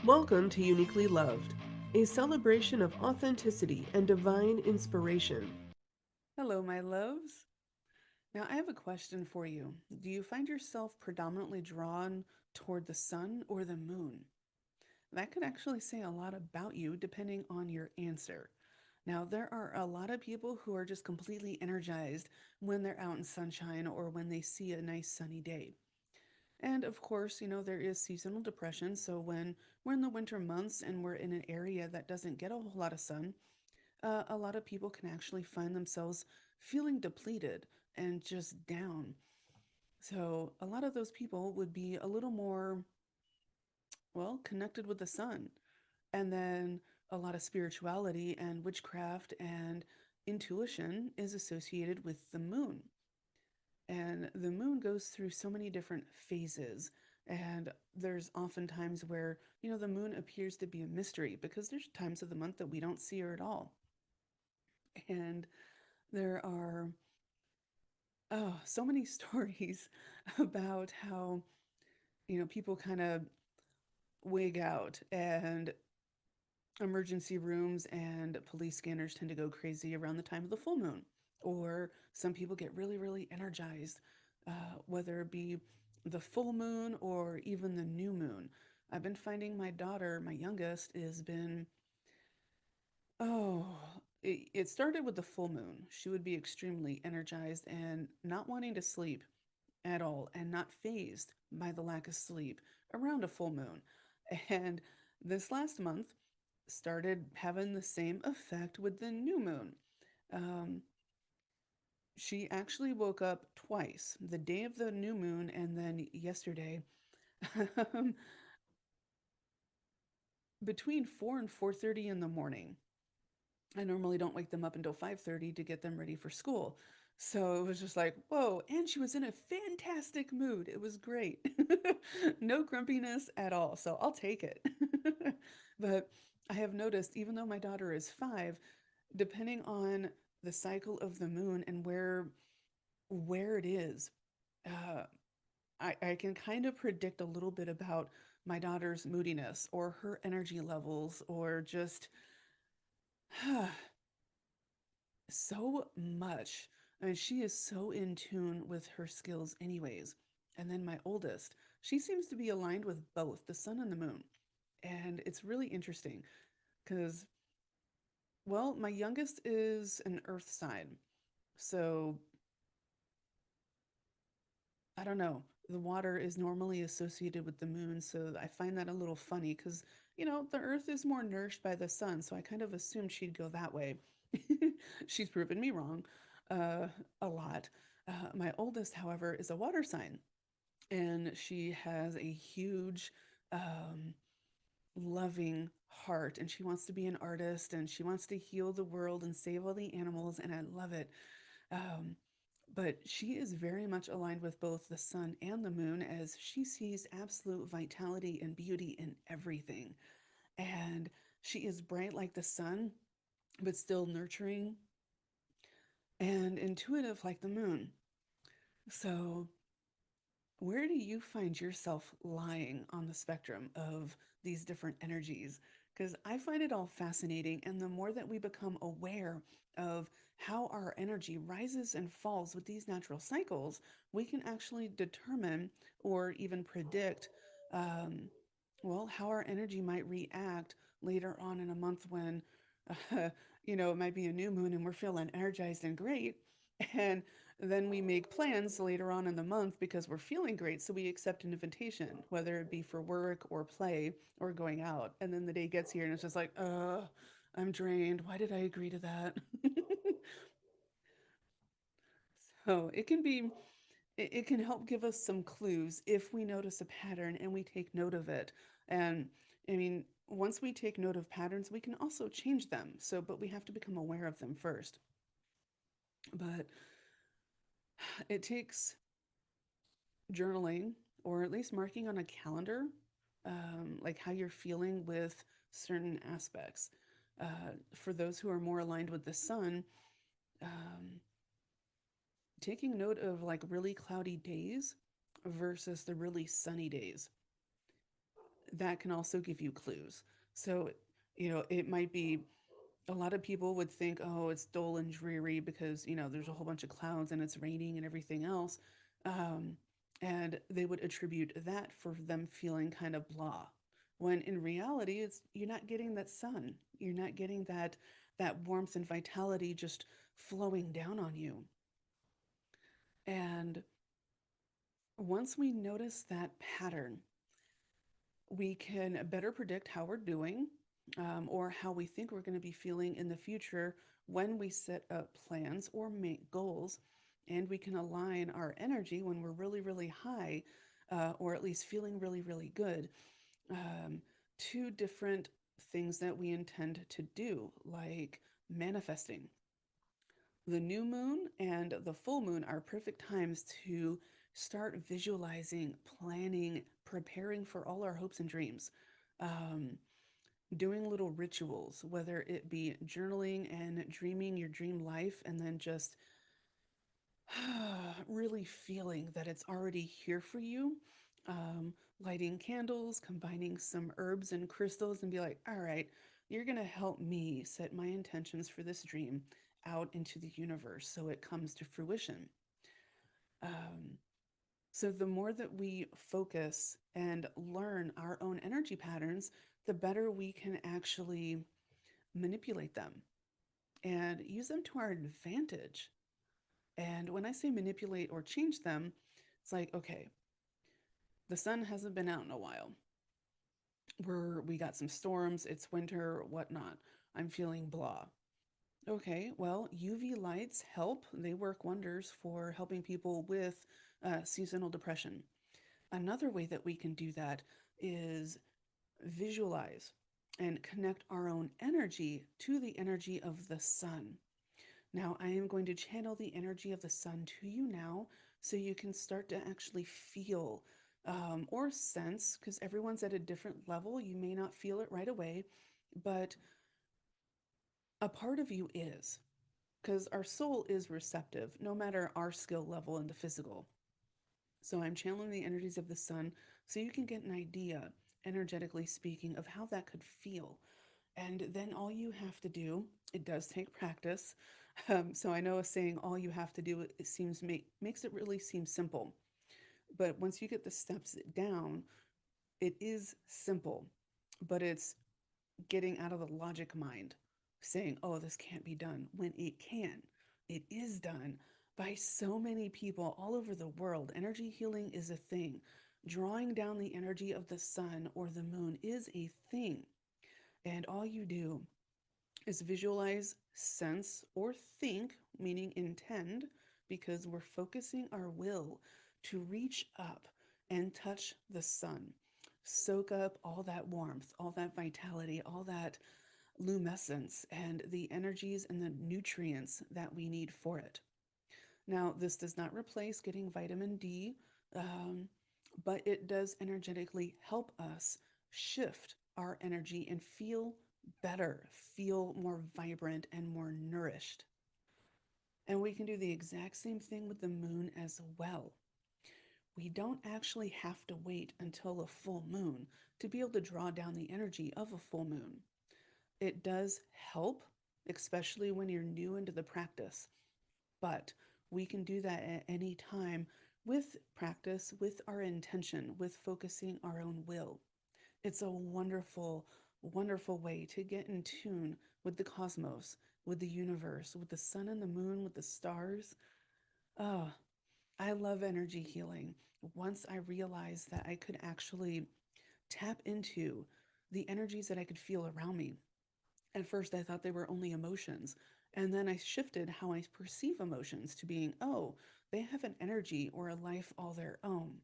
Welcome to Uniquely Loved, a celebration of authenticity and divine inspiration. Hello, my loves. Now, I have a question for you. Do you find yourself predominantly drawn toward the sun or the moon? That could actually say a lot about you depending on your answer. Now, there are a lot of people who are just completely energized when they're out in sunshine or when they see a nice sunny day. And of course, there is seasonal depression. So when we're in the winter months and we're in an area that doesn't get a whole lot of sun, a lot of people can actually find themselves feeling depleted and just down. So, a lot of those people would be a little more, well, connected with the sun. And then a lot of spirituality and witchcraft and intuition is associated with the moon. And the moon goes through so many different phases. And there's often times where, the moon appears to be a mystery because there's times of the month that we don't see her at all. And there are so many stories about how, people kind of wig out and emergency rooms and police scanners tend to go crazy around the time of the full moon. Or some people get really, really energized, whether it be the full moon or even the new moon. I've been finding my daughter, my youngest, has been, oh, it started with the full moon. She would be extremely energized and not wanting to sleep at all and not phased by the lack of sleep around a full moon. And this last month started having the same effect with the new moon. Um, she actually woke up twice, the day of the new moon and then yesterday, between 4 and 4:30 in the morning. I normally don't wake them up until 5:30 to get them ready for school. So it was just like, whoa, and she was in a fantastic mood. It was great. No grumpiness at all. So I'll take it. But I have noticed, even though my daughter is 5, depending on the cycle of the moon and where it is, uh, I can kind of predict a little bit about my daughter's moodiness or her energy levels or just so much. I mean, she is so in tune with her skills, anyways. And then my oldest, she seems to be aligned with both the sun and the moon. And it's really interesting because, well, my youngest is an earth sign. So I don't know. The water is normally associated with the moon. So I find that a little funny because, the earth is more nourished by the sun. So I kind of assumed she'd go that way. She's proven me wrong uh, a lot. My oldest, however, is a water sign, and she has a huge, um, loving heart, and she wants to be an artist, and she wants to heal the world and save all the animals, and I love it. Um, but she is very much aligned with both the sun and the moon as she sees absolute vitality and beauty in everything. And she is bright like the sun, but still nurturing and intuitive like the moon. So, where do you find yourself lying on the spectrum of these different energies? Because I find it all fascinating. And the more that we become aware of how our energy rises and falls with these natural cycles, we can actually determine or even predict, um, well, how our energy might react later on in a month when, uh, it might be a new moon and we're feeling energized and great. And then we make plans later on in the month because we're feeling great. So we accept an invitation, whether it be for work or play or going out. And then the day gets here and it's just like, I'm drained. Why did I agree to that? So it can help give us some clues if we notice a pattern and we take note of it. And I mean, once we take note of patterns, we can also change them. So, but we have to become aware of them first. But it takes journaling or at least marking on a calendar, like how you're feeling with certain aspects. For those who are more aligned with the sun, um, taking note of like really cloudy days versus the really sunny days. that can also give you clues. So, it might be a lot of people would think, oh, it's dull and dreary because, there's a whole bunch of clouds and it's raining and everything else. Um, and they would attribute that for them feeling kind of blah. When in reality, it's you're not getting that sun. You're not getting that warmth and vitality just flowing down on you. And once we notice that pattern, we can better predict how we're doing, or how we think we're going to be feeling in the future when we set up plans or make goals. And we can align our energy when we're really, really high, or at least feeling really, really good, um, to different things that we intend to do, like manifesting. The new moon and the full moon are perfect times to start visualizing, planning, preparing for all our hopes and dreams. Um, Doing little rituals, whether it be journaling and dreaming your dream life, and then just really feeling that it's already here for you. Lighting candles, combining some herbs and crystals, and be like, all right, you're going to help me set my intentions for this dream out into the universe so it comes to fruition. Um, so, the more that we focus and learn our own energy patterns, the better we can actually manipulate them and use them to our advantage. And when I say manipulate or change them, it's like, okay, the sun hasn't been out in a while. We got some storms, it's winter, whatnot. I'm feeling blah. Okay, well, UV lights help. They work wonders for helping people with seasonal depression. Another way that we can do that is visualize and connect our own energy to the energy of the sun. Now, I am going to channel the energy of the sun to you now so you can start to actually feel, or sense, because everyone's at a different level. You may not feel it right away, but a part of you is, because our soul is receptive no matter our skill level in the physical. So I'm channeling the energies of the sun so you can get an idea, energetically speaking, of how that could feel. And then all you have to do, it does take practice. So I know saying all you have to do, it makes it really seem simple. But once you get the steps down, it is simple, but it's getting out of the logic mind, saying, oh, this can't be done, when it can. It is done by so many people all over the world. Energy healing is a thing. Drawing down the energy of the sun or the moon is a thing. And all you do is visualize, sense, or think, meaning intend, because we're focusing our will to reach up and touch the sun. Soak up all that warmth, all that vitality, all that luminescence, and the energies and the nutrients that we need for it. Now, this does not replace getting vitamin D, um, but it does energetically help us shift our energy and feel better, feel more vibrant and more nourished. And we can do the exact same thing with the moon as well. We don't actually have to wait until a full moon to be able to draw down the energy of a full moon. It does help, especially when you're new into the practice, but we can do that at any time with practice, with our intention, with focusing our own will. It's a wonderful, wonderful way to get in tune with the cosmos, with the universe, with the sun and the moon, with the stars. Oh, I love energy healing. Once I realized that I could actually tap into the energies that I could feel around me. At first, I thought they were only emotions. And then I shifted how I perceive emotions to being, oh, they have an energy or a life all their own.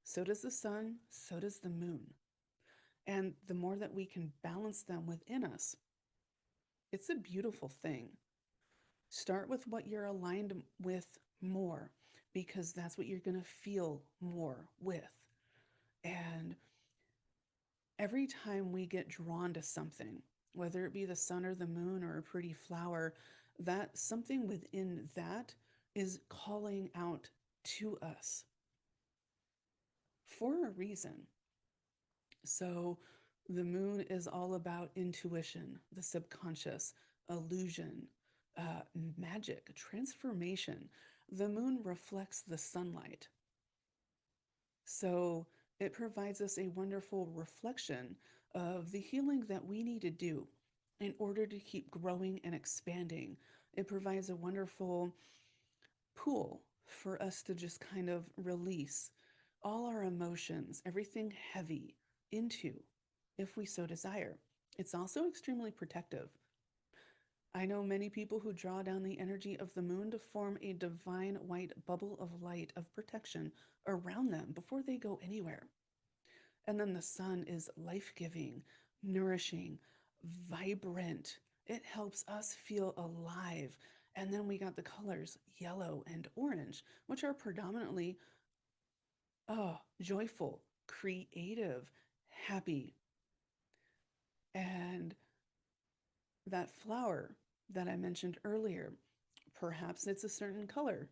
So does the sun, so does the moon. And the more that we can balance them within us, it's a beautiful thing. Start with what you're aligned with more, because that's what you're going to feel more with. And every time we get drawn to something, whether it be the sun or the moon or a pretty flower, that something within that is calling out to us for a reason. So the moon is all about intuition, the subconscious, illusion, magic, transformation. The moon reflects the sunlight. So it provides us a wonderful reflection of the healing that we need to do in order to keep growing and expanding. It provides a wonderful pool for us to just kind of release all our emotions, everything heavy into, if we so desire. It's also extremely protective. I know many people who draw down the energy of the moon to form a divine white bubble of light of protection around them before they go anywhere. And then the sun is life giving, nourishing, vibrant. It helps us feel alive. And then we got the colors yellow and orange, which are predominantly joyful, creative, happy. And that flower that I mentioned earlier, perhaps it's a certain color.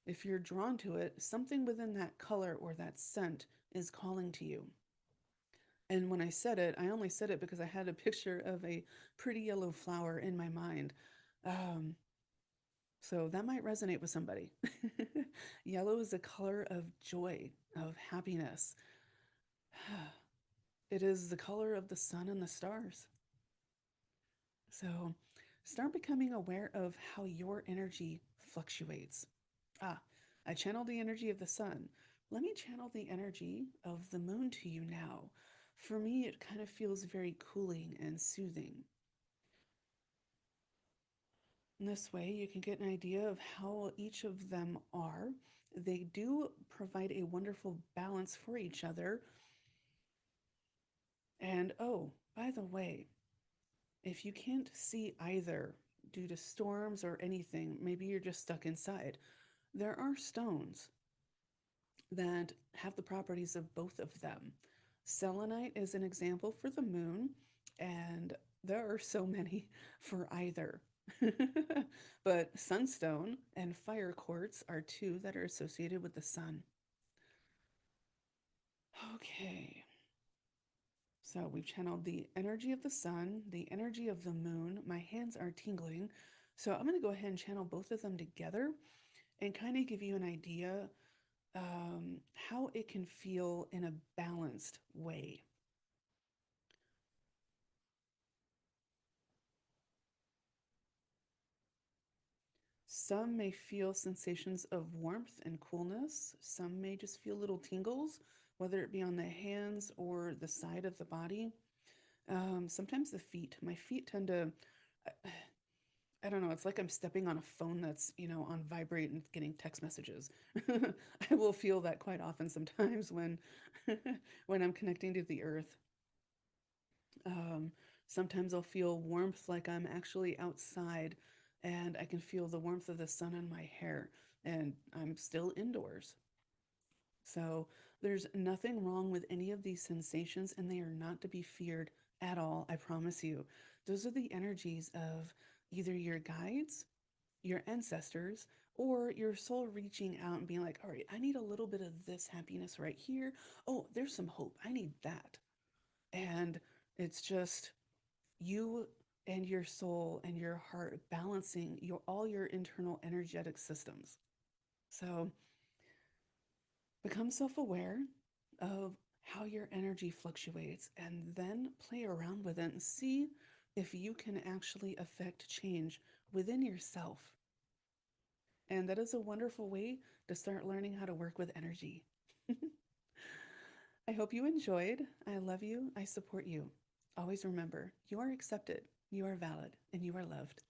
If you're drawn to it, something within that color or that scent is calling to you. And when I said it, I only said it because I had a picture of a pretty yellow flower in my mind. Um, so that might resonate with somebody. Yellow is a color of joy, of happiness. It is the color of the sun and the stars. So start becoming aware of how your energy fluctuates. Ah, I channeled the energy of the sun. Let me channel the energy of the moon to you now. For me, it kind of feels very cooling and soothing. In this way, you can get an idea of how each of them are. They do provide a wonderful balance for each other. And oh, by the way, if you can't see either due to storms or anything, maybe you're just stuck inside, there are stones that have the properties of both of them. Selenite is an example for the moon, and there are so many for either. But sunstone and fire quartz are two that are associated with the sun. Okay, so we've channeled the energy of the sun, the energy of the moon. My hands are tingling, so I'm going to go ahead and channel both of them together and kind of give you an idea how it can feel in a balanced way. Some may feel sensations of warmth and coolness. Some may just feel little tingles, whether it be on the hands or the side of the body. Sometimes the feet. My feet tend to, I don't know, it's like I'm stepping on a phone that's, on vibrate and getting text messages. I will feel that quite often sometimes when when I'm connecting to the earth. Um, Sometimes I'll feel warmth like I'm actually outside and I can feel the warmth of the sun on my hair and I'm still indoors. So there's nothing wrong with any of these sensations and they are not to be feared at all, I promise you. Those are the energies of either your guides, your ancestors, or your soul reaching out and being like, all right, I need a little bit of this happiness right here. Oh, there's some hope. I need that. And it's just you and your soul and your heart balancing your all your internal energetic systems. So become self-aware of how your energy fluctuates and then play around with it and see if you can actually affect change within yourself. And that is a wonderful way to start learning how to work with energy. I hope you enjoyed. I love you. I support you. Always remember, you are accepted, you are valid, and you are loved.